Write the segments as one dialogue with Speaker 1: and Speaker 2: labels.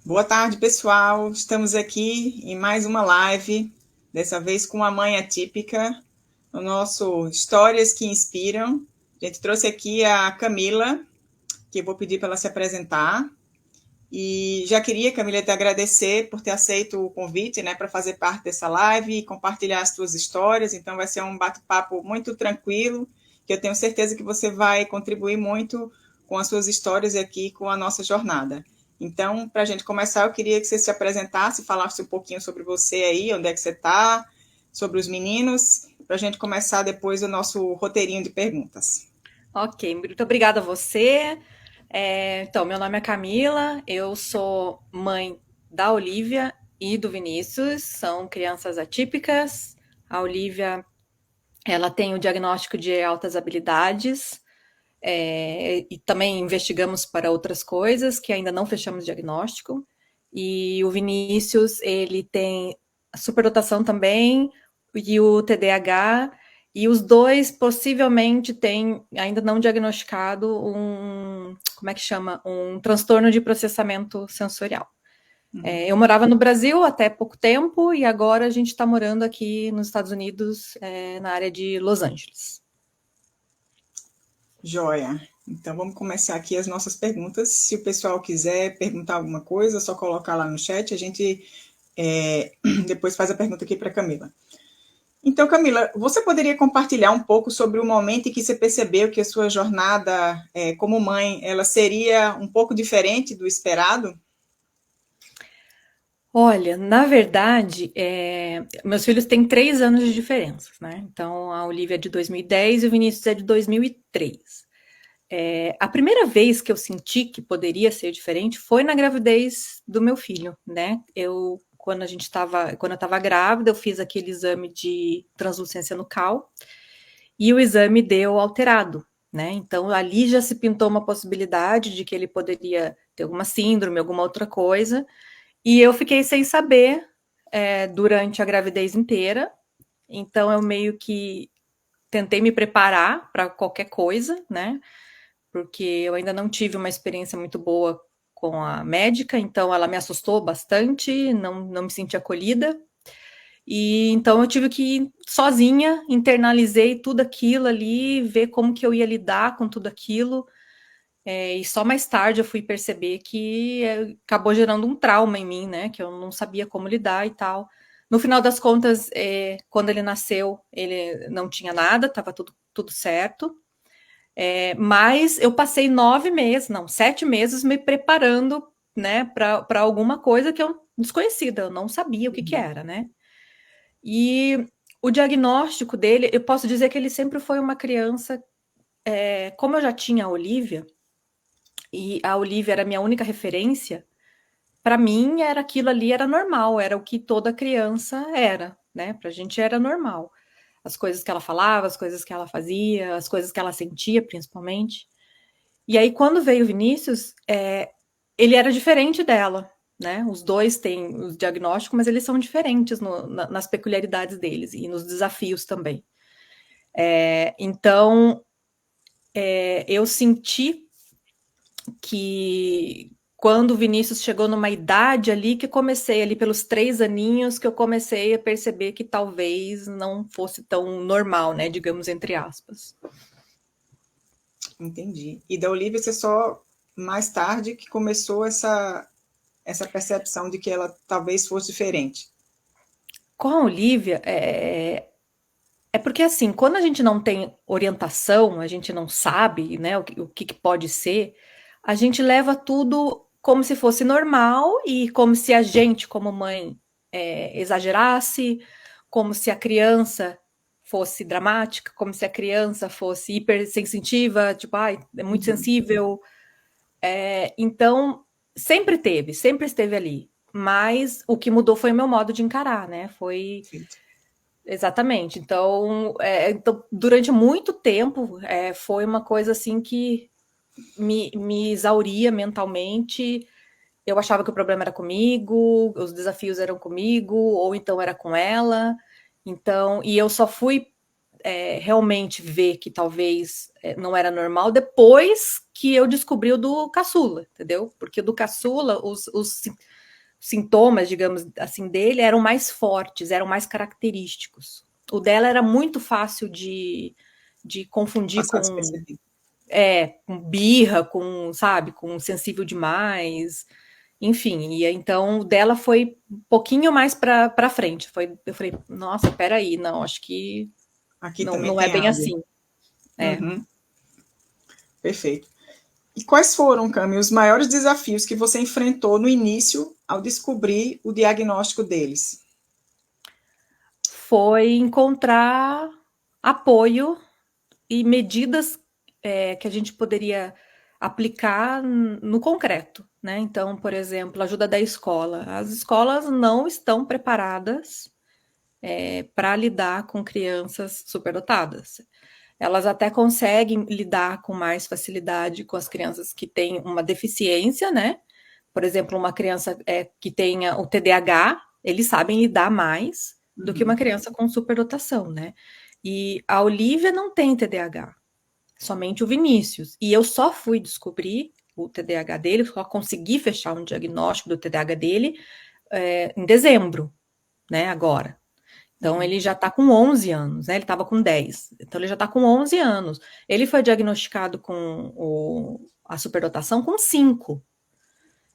Speaker 1: Boa tarde, pessoal. Estamos aqui em mais uma live, dessa vez com uma mãe atípica, no nosso Histórias que Inspiram. A gente trouxe aqui a Camila, que eu vou pedir para ela se apresentar. E já queria, Camila, te agradecer por ter aceito o convite, né, para fazer parte dessa live e compartilhar as suas histórias. Então, vai ser um bate-papo muito tranquilo, que eu tenho certeza que você vai contribuir muito com as suas histórias aqui, com a nossa jornada. Então, para a gente começar, eu queria que você se apresentasse, falasse um pouquinho sobre você aí, onde é que você está, sobre os meninos, para a gente começar depois o nosso roteirinho de perguntas.
Speaker 2: Ok, muito obrigada a você. Então, meu nome é Camila, eu sou mãe da Olivia e do Vinícius, são crianças atípicas. A Olivia, ela tem o diagnóstico de altas habilidades, e também investigamos para outras coisas que ainda não fechamos diagnóstico. E o Vinícius, ele tem superdotação também e o TDAH, e os dois possivelmente têm, ainda não diagnosticado, como é que chama? Um transtorno de processamento sensorial.
Speaker 1: Uhum.
Speaker 2: Eu morava no Brasil até pouco tempo e agora a gente está morando aqui nos Estados Unidos, na área de Los Angeles.
Speaker 1: Joia. Então vamos começar aqui as nossas perguntas. Se o pessoal quiser perguntar alguma coisa, é só colocar lá no chat. A gente depois faz a pergunta aqui para Camila. Então, Camila, você poderia compartilhar um pouco sobre o momento em que você percebeu que a sua jornada como mãe ela seria um pouco diferente do esperado?
Speaker 2: Olha, na verdade, meus filhos têm 3 anos de diferença, né? Então, a Olivia é de 2010 e o Vinícius é de 2003. A primeira vez que eu senti que poderia ser diferente foi na gravidez do meu filho, né? Quando eu estava grávida, eu fiz aquele exame de translucência nucal e o exame deu alterado, né? Então, ali já se pintou uma possibilidade de que ele poderia ter alguma síndrome, alguma outra coisa. E eu fiquei sem saber durante a gravidez inteira. Então eu meio que tentei me preparar para qualquer coisa, né? Porque eu ainda não tive uma experiência muito boa com a médica, então ela me assustou bastante, não me senti acolhida. E então eu tive que ir sozinha, internalizei tudo aquilo ali, ver como que eu ia lidar com tudo aquilo. E só mais tarde eu fui perceber que acabou gerando um trauma em mim, né? Que eu não sabia como lidar e tal. No final das contas, quando ele nasceu, ele não tinha nada, estava tudo certo. Mas eu passei 9 meses, não, 7 meses me preparando, né, para alguma coisa que eu desconhecida, eu não sabia o que que
Speaker 1: Uhum.
Speaker 2: era, né? E o diagnóstico dele, eu posso dizer que ele sempre foi uma criança, como eu já tinha a Olivia, e a Olivia era a minha única referência, para mim era aquilo ali era normal, era o que toda criança era, né? Pra gente era normal. As coisas que ela falava, as coisas que ela fazia, as coisas que ela sentia, principalmente. E aí, quando veio o Vinícius, ele era diferente dela, né? Os dois têm os diagnósticos, mas eles são diferentes nas peculiaridades deles e nos desafios também. Então, eu senti que quando o Vinícius chegou numa idade ali que comecei ali pelos 3 aninhos que eu comecei a perceber que talvez não fosse tão normal, né? Digamos entre aspas.
Speaker 1: Entendi. E da Olivia, você só mais tarde que começou essa percepção de que ela talvez fosse diferente.
Speaker 2: Com a Olivia, é porque assim, quando a gente não tem orientação, a gente não sabe, né, o que pode ser, a gente leva tudo como se fosse normal e como se a gente, como mãe, exagerasse, como se a criança fosse dramática, como se a criança fosse hipersensitiva, tipo, ai, é muito
Speaker 1: Uhum.
Speaker 2: sensível. Então, sempre esteve ali. Mas o que mudou foi o meu modo de encarar, né? Foi
Speaker 1: Perfeito.
Speaker 2: exatamente. Então, durante muito tempo, foi uma coisa assim que me exauria mentalmente. Eu achava que o problema era comigo, os desafios eram comigo, ou então era com ela. Então, e eu só fui. realmente ver que talvez não era normal depois que eu descobri o do caçula, entendeu? Porque o do caçula, os sintomas, digamos assim, dele eram mais fortes, eram mais característicos. O dela era muito fácil de confundir
Speaker 1: Passar
Speaker 2: com
Speaker 1: despercebido.
Speaker 2: com birra, sabe, com sensível demais, enfim. E então o dela foi um pouquinho mais para frente. Eu falei, nossa, peraí, não, acho que
Speaker 1: Aqui também
Speaker 2: não é
Speaker 1: tem
Speaker 2: bem
Speaker 1: algo.
Speaker 2: assim.
Speaker 1: Uhum, perfeito. E quais foram, Cami, os maiores desafios que você enfrentou no início ao descobrir o diagnóstico deles?
Speaker 2: Foi encontrar apoio e medidas que a gente poderia aplicar no concreto, né? Então, por exemplo, ajuda da escola. As escolas não estão preparadas para lidar com crianças superdotadas. Elas até conseguem lidar com mais facilidade com as crianças que têm uma deficiência, né? Por exemplo, uma criança que tenha o TDAH, eles sabem lidar mais do que uma criança com superdotação, né? E a Olivia não tem TDAH, somente o Vinícius. E eu só fui descobrir o TDAH dele, só consegui fechar um diagnóstico do TDAH dele em dezembro, né? Agora. Então, ele já está com 11 anos, né? Ele estava com 10. Então, ele já está com 11 anos. Ele foi diagnosticado com a superdotação com 5.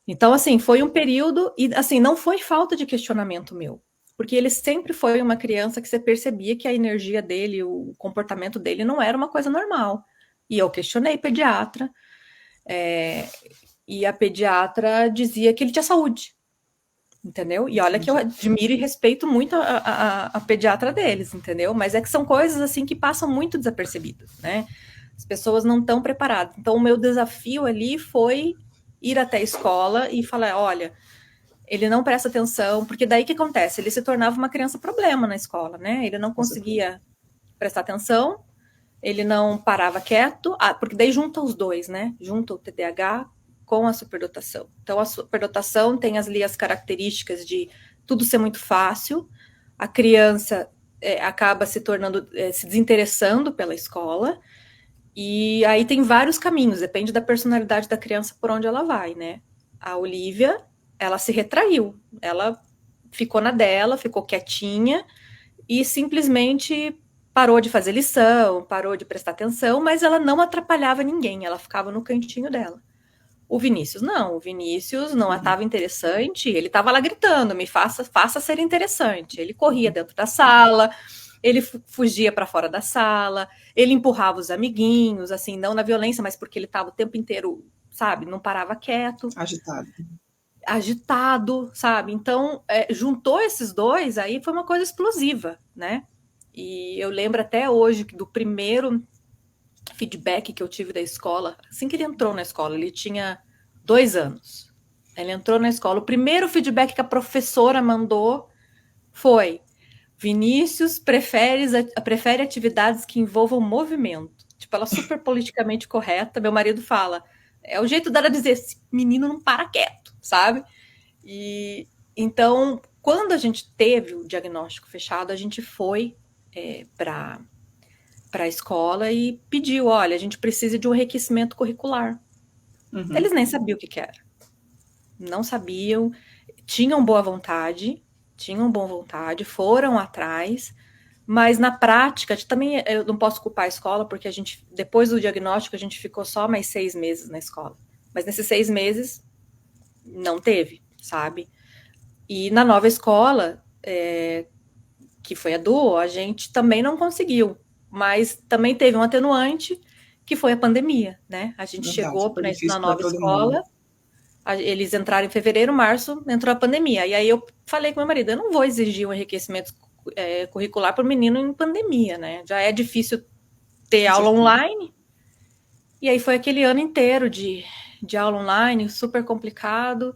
Speaker 2: Então, assim, foi um período... E, assim, não foi falta de questionamento meu. Porque ele sempre foi uma criança que você percebia que a energia dele, o comportamento dele não era uma coisa normal. E eu questionei pediatra. E a pediatra dizia que ele tinha saúde. Entendeu? E olha que eu admiro e respeito muito a pediatra deles, entendeu? Mas é que são coisas assim que passam muito desapercebidas, né? As pessoas não estão preparadas. Então, o meu desafio ali foi ir até a escola e falar: olha, ele não presta atenção, porque daí o que acontece? Ele se tornava uma criança problema na escola, né? Ele não conseguia prestar atenção, ele não parava quieto, porque daí junta os dois, né? Junta o TDAH com a superdotação. Então, a superdotação tem ali as características de tudo ser muito fácil, a criança acaba se tornando, se desinteressando pela escola, e aí tem vários caminhos, depende da personalidade da criança por onde ela vai, né? A Olivia, ela se retraiu, ela ficou na dela, ficou quietinha, e simplesmente parou de fazer lição, parou de prestar atenção, mas ela não atrapalhava ninguém, ela ficava no cantinho dela. O Vinícius não, o Vinícius não estava interessante, ele estava lá gritando, faça ser interessante. Ele corria dentro da sala, ele fugia para fora da sala, ele empurrava os amiguinhos, assim, não na violência, mas porque ele estava o tempo inteiro, sabe, não parava quieto. Agitado, sabe? Então, juntou esses dois, aí foi uma coisa explosiva, né? E eu lembro até hoje do primeiro feedback que eu tive da escola, assim que ele entrou na escola, ele tinha 2 anos. Ele entrou na escola. O primeiro feedback que a professora mandou foi: Vinícius prefere atividades que envolvam movimento. Tipo, ela super politicamente correta. Meu marido fala, é o jeito dela dizer, esse menino não para quieto, sabe? E então, quando a gente teve o diagnóstico fechado, a gente foi para a escola e pediu, olha, a gente precisa de um enriquecimento curricular. Eles nem sabiam o que era. Não sabiam, tinham boa vontade, foram atrás, mas na prática, também eu não posso culpar a escola, porque a gente, depois do diagnóstico, a gente ficou só mais 6 meses na escola. Mas nesses 6 meses, não teve, sabe? E na nova escola, que foi a Duo, a gente também não conseguiu, mas também teve um atenuante, que foi a pandemia, né? A gente chegou na nova escola, eles entraram em fevereiro, março, entrou a pandemia. E aí eu falei com meu marido, eu não vou exigir um enriquecimento curricular para o menino em pandemia, né? Já é difícil ter aula online. E aí foi aquele ano inteiro de aula online, super complicado.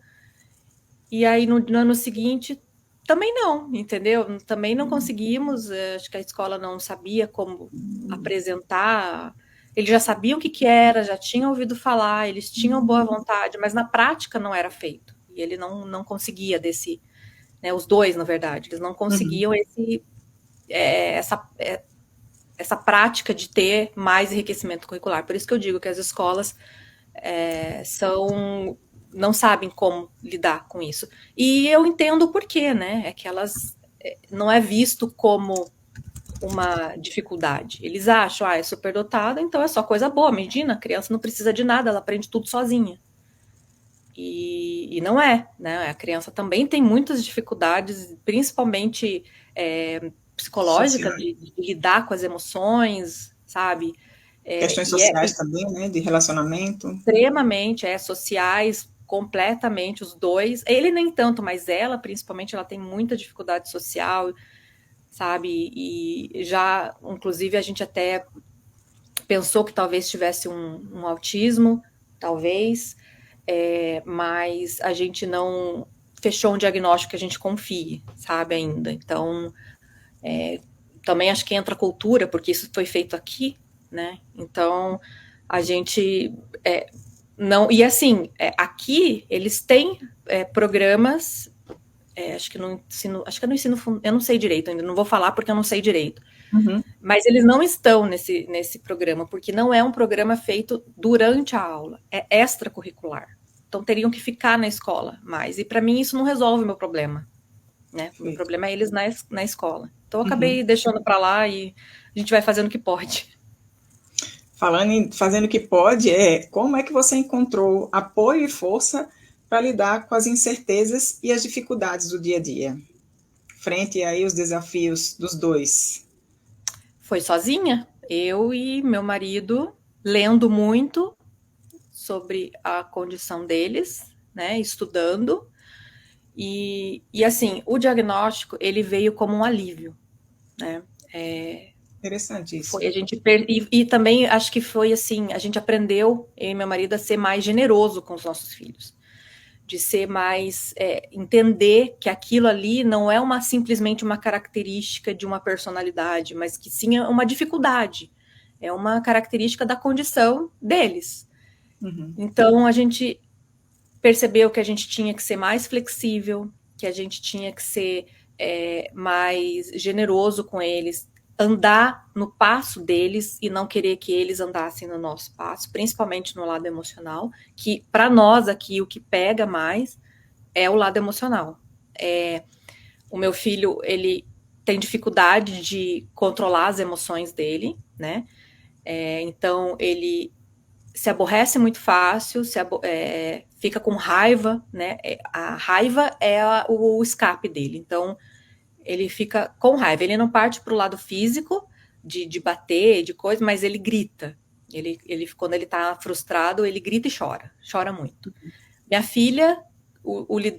Speaker 2: E aí no ano seguinte também não, entendeu? Também não conseguimos, acho que a escola não sabia como apresentar. Eles já sabiam o que era, já tinham ouvido falar, eles tinham boa vontade, mas na prática não era feito. E ele não conseguia os dois, na verdade, eles não conseguiam essa prática de ter mais enriquecimento curricular. Por isso que eu digo que as escolas não sabem como lidar com isso. E eu entendo o porquê, né? É que elas não é visto como uma dificuldade. Eles acham, é superdotada, então é só coisa boa. Imagina, a criança não precisa de nada, ela aprende tudo sozinha. E não é, né? A criança também tem muitas dificuldades, principalmente psicológicas, de lidar com as emoções, sabe?
Speaker 1: Questões sociais também, né? De relacionamento.
Speaker 2: Extremamente, sociais, completamente, os dois. Ele nem tanto, mas ela, principalmente, ela tem muita dificuldade social, sabe? E já, inclusive, a gente até pensou que talvez tivesse um autismo, talvez, mas a gente não fechou um diagnóstico que a gente confie, sabe, ainda. Então, também acho que entra a cultura, porque isso foi feito aqui, né? Então, a gente não... E assim, aqui eles têm programas, acho que no ensino, eu não sei direito ainda, não vou falar porque eu não sei direito.
Speaker 1: Uhum.
Speaker 2: Mas eles não estão nesse programa, porque não é um programa feito durante a aula, é extracurricular. Então teriam que ficar na escola mais. E para mim isso não resolve o meu problema, né? O meu problema é eles na escola. Então eu acabei deixando para lá e a gente vai fazendo o que pode.
Speaker 1: Falando em fazendo o que pode, como é que você encontrou apoio e força para lidar com as incertezas e as dificuldades do dia a dia, frente aí aos desafios dos dois?
Speaker 2: Foi sozinha, eu e meu marido, lendo muito sobre a condição deles, né, estudando. E assim, o diagnóstico, ele veio como um alívio, né?
Speaker 1: Interessante isso.
Speaker 2: Foi, e também acho que foi assim, a gente aprendeu, eu e meu marido, a ser mais generoso com os nossos filhos. De ser mais, entender que aquilo ali não é simplesmente uma característica de uma personalidade, mas que sim é uma dificuldade. É uma característica da condição deles.
Speaker 1: Uhum.
Speaker 2: Então, a gente percebeu que a gente tinha que ser mais flexível, que a gente tinha que ser mais generoso com eles, andar no passo deles e não querer que eles andassem no nosso passo, principalmente no lado emocional, que para nós aqui o que pega mais é o lado emocional. O meu filho, ele tem dificuldade de controlar as emoções dele, né? Então ele se aborrece muito fácil, fica com raiva, né? A raiva é o escape dele. Então, ele fica com raiva. Ele não parte para o lado físico, de bater, de coisa, mas ele grita. Quando ele está frustrado, ele grita e chora. Chora muito. Minha filha, o lidar